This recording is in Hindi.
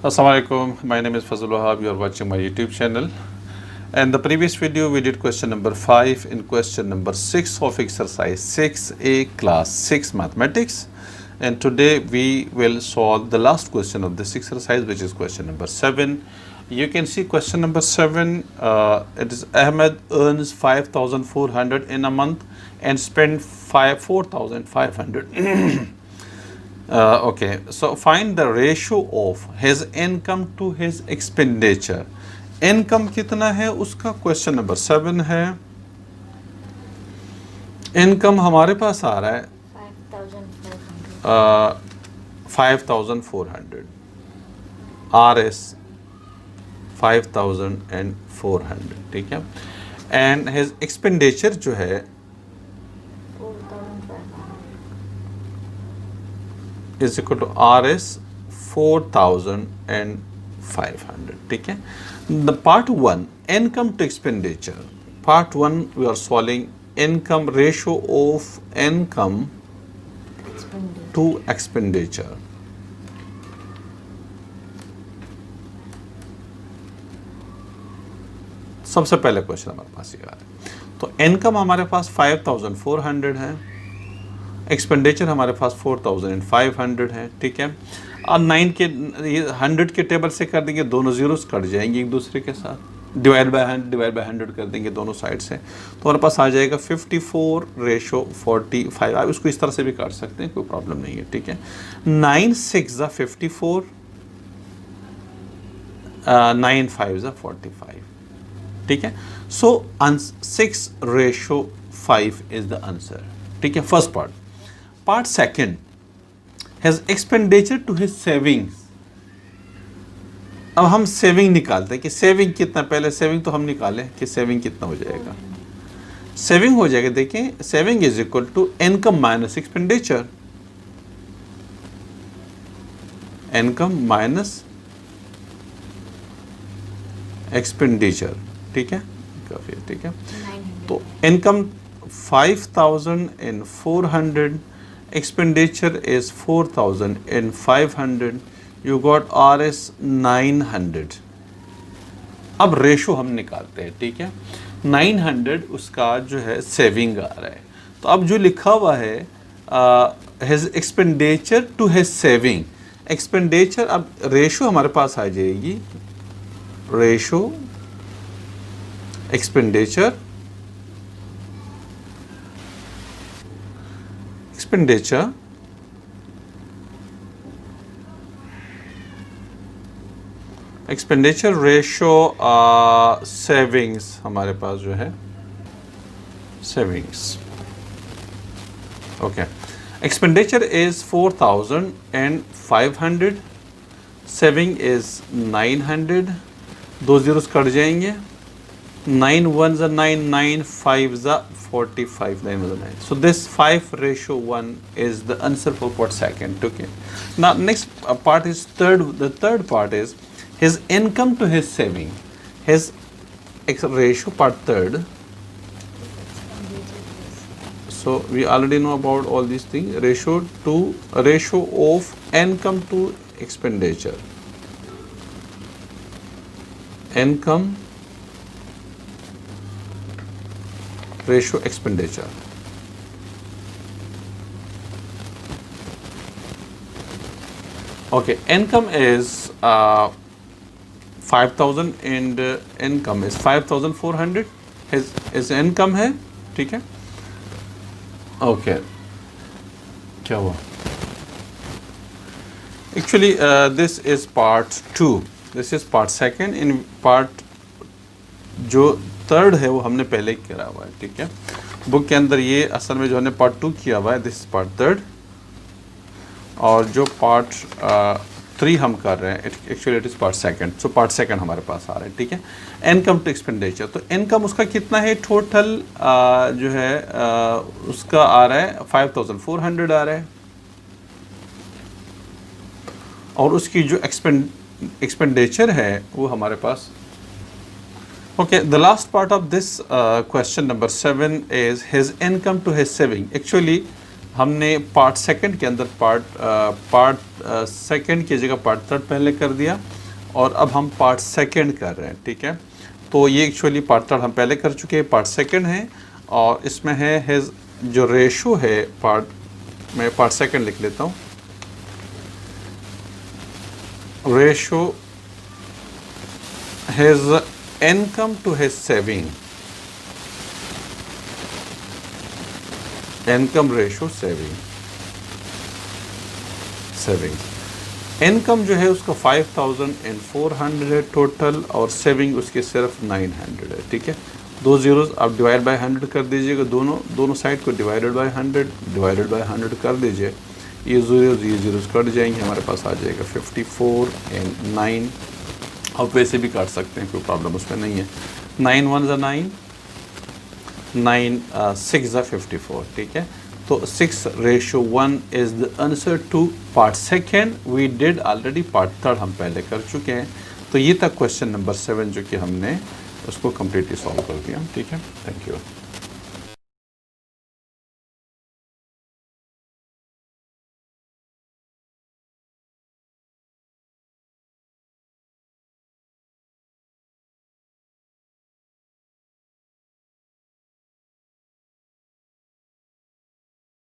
Assalamualaikum. My name is Fazul Wahab. You are watching my YouTube channel. And the previous video we did question number 5 in question number 6 of exercise 6A class 6 mathematics. And today we will solve the last question of this exercise, which is question number 7. You can see question number 7. It is Ahmed earns 5,400 in a month and spend 4,500. Okay, so find the ratio of his income to his expenditure. Income कितना है उसका क्वेश्चन नंबर 7 है. इनकम हमारे पास आ रहा है 5,400. RS 5,400, ठीक है. एंड हिज एक्सपेंडिचर जो है इज इक्वल टू RS 4,500, ठीक है. The part 1 income to expenditure. Part 1 we are solving income ratio of income to expenditure. सबसे पहले क्वेश्चन हमारे पास ये आ रहा है. तो इनकम हमारे पास 5,400 है, एक्सपेंडिचर हमारे पास 4,500 है, ठीक है. और 9 के 100 के टेबल से कर देंगे, दोनों जीरोस कट जाएंगे एक दूसरे के साथ. डिवाइड बाय 100 कर देंगे दोनों साइड से, तो हमारे पास आ जाएगा 54:45. आप इसको इस तरह से भी काट सकते हैं, कोई प्रॉब्लम नहीं है, ठीक है. 9 6 ज़ा 54, 9 5 ज़ा 45, ठीक है. सो 6:5 इज द आंसर, ठीक है. First part second, his expenditure to his savings. अब हम सेविंग निकालते हैं कि सेविंग कितना, पहले सेविंग तो हम निकालें कि सेविंग कितना हो जाएगा. सेविंग हो जाएगा, देखें, saving is equal to income minus expenditure. Income minus expenditure, ठीक है, काफी, ठीक है. तो income 5,400, expenditure is 4,500. You got RS 900. अब रेशो हम निकालते हैं, ठीक है. 900 उसका जो है सेविंग आ रहा है. तो अब जो लिखा हुआ है his expenditure to his saving, expenditure, अब रेशो हमारे पास आ जाएगी, ratio expenditure expenditure ratio savings हमारे पास जो है savings. Okay, expenditure is 4,500, saving is 900, दो जीरोस कट जाएंगे. 9 1 ज़ा 9, 9 5 ज़ा 45, 9 1 9. So this 5:1 is the answer for part second. Okay. Now next part is third. The third part is his income to his saving. His ratio part third. So we already know about all these things. Ratio of income to expenditure. Income ratio expenditure. Okay, income is 5,000 and income is 5,400. his income है, ठीक है. Okay, क्या हुआ? Actually this is part 2. This is part second. In part जो थर्ड है वो हमने पहले करा हुआ है, ठीक है. बुक के अंदर ये असल में जो हमने पार्ट 2 किया हुआ है, दिस इज पार्ट थर्ड. और जो पार्ट 3 हम कर रहे हैं, actually it is part second. So part second हमारे पास आ रहा है, ठीक है. इनकम टू एक्सपेंडिचर, तो इनकम उसका कितना है टोटल, जो है उसका आ रहा है 5,400 आ रहा है. और उसकी जो एक्सपेंडिचर है वो हमारे पास. Okay, the last part of this question number 7 is his income to his saving. Actually हमने पार्ट सेकंड के अंदर पार्ट सेकंड की जगह पार्ट थर्ड पहले कर दिया और अब हम पार्ट सेकंड कर रहे हैं, ठीक है। तो ये एक्चुअली पार्ट थर्ड हम पहले कर चुके हैं, पार्ट सेकंड है और इसमें है हिज जो रेशो है मैं पार्ट सेकंड लिख लेता हूँ। Ratio his income to his saving, income ratio savings. Income जो है उसका 5400 है टोटल और सेविंग उसके सिर्फ 900 है, ठीक है। दो जीरोस आप डिवाइड बाय 100 कर दीजिएगा, दोनों साइड को डिवाइडेड बाय 100 कर दीजिए। ये जीरोस कट जाएंगे, हमारे पास आ जाएगा 54 एंड 9। अब वैसे भी काट सकते हैं, कोई प्रॉब्लम उसमें नहीं है। 9 1 ज़ा 9, 9 6 ज़ा 54, ठीक है। तो 6:1 is the answer to part second. We did already part third हम पहले कर चुके हैं। तो ये तक क्वेश्चन नंबर 7 जो कि हमने उसको कम्प्लीटली सॉल्व कर दिया, ठीक है। Thank you.